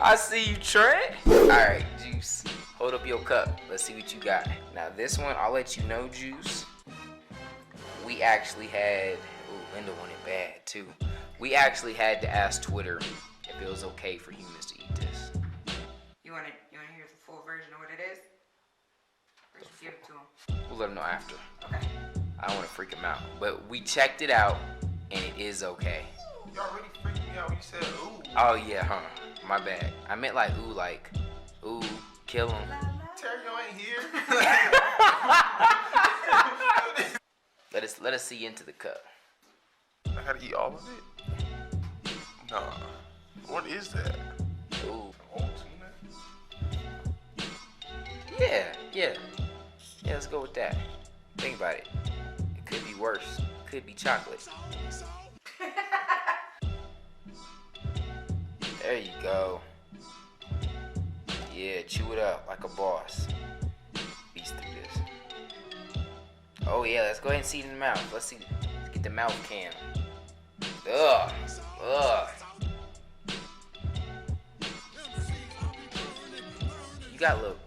I see you, Trent. All right, Juice. Hold up your cup. Let's see what you got. Now this one, I'll let you know, Juice. We actually had, ooh, Linda wanted bad too. We actually had to ask Twitter if it was okay for humans to eat this. You wanna hear the full version of what it is? Or just give it to him? We'll let them know after. Okay. I don't want to freak him out, but we checked it out, and it is okay. You already freaked me out when you said ooh. Oh yeah, huh? My bad. I meant like ooh, kill him. Terry ain't here. Let us see into the cup. I gotta eat all of it? Nah. What is that? Ooh. Old tuna? Yeah. Let's go with that. Think about it. It could be worse. It could be chocolate. There you go. Yeah, chew it up like a boss. Beast through this. Oh yeah, let's go ahead and see it in the mouth. Let's get the mouth cam. Ugh. You got a little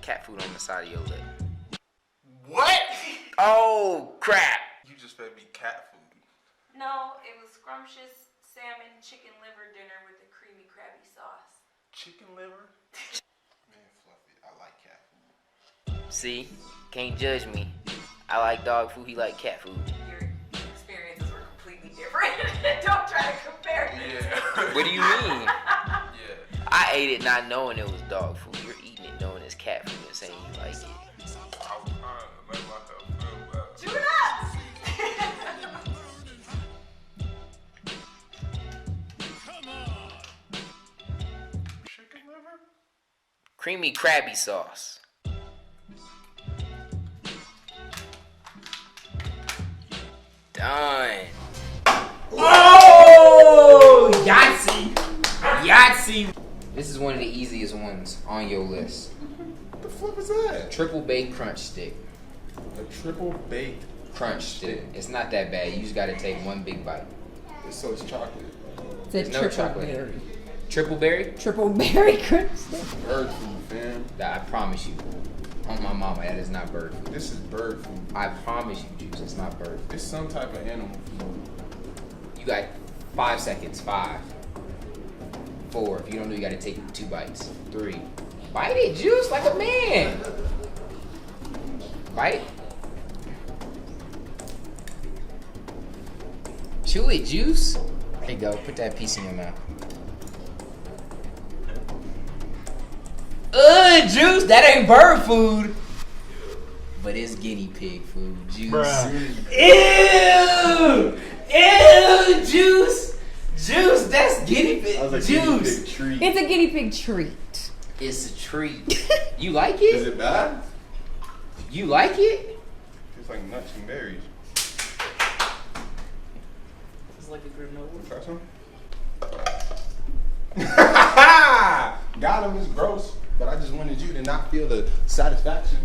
cat food on the side of your lip. What? Oh crap! You just fed me cat food. No, it was scrumptious salmon chicken liver dinner with a creamy crabby sauce. Chicken liver? Man, Fluffy, I like cat food. See, can't judge me. I like dog food. He like cat food. Your experiences were completely different. Don't try to compare me. Yeah. What do you mean? Yeah. I ate it not knowing it was dog food. You're eating it knowing it's cat food and saying you like it. I was trying to make myself feel better. Chew it up! Chicken liver? Creamy crabby sauce. Done. Oh! Yahtzee! This is one of the easiest ones on your list. What the fuck is that? Triple baked crunch stick. A triple baked Crunch stick. It's not that bad. You just gotta take one big bite. So it's chocolate. It's a There's no triple chocolate. berry. Triple berry? Triple berry crunch stick. Bird food, fam. I promise you. On my mama, that is not bird food. This is bird food. I promise you, Juice, it's not bird food. It's some type of animal food. You got 5 seconds. 5, 4. If you don't know, you gotta take 2 bites. 3. Bite it, Juice, like a man. Bite. Chew it, Juice. There you go. Put that piece in your mouth. Juice, that ain't bird food. But it's guinea pig food, Juice. Bruh. Ew, Juice. Juice, that's guinea pig. I was like, Juice. big treat. It's a guinea pig treat. It's a treat. You like Is it? it bad? You like it? It's like nuts and berries. It's like a granola. Try some? Got him, it's gross. But I just wanted you to not feel the satisfaction.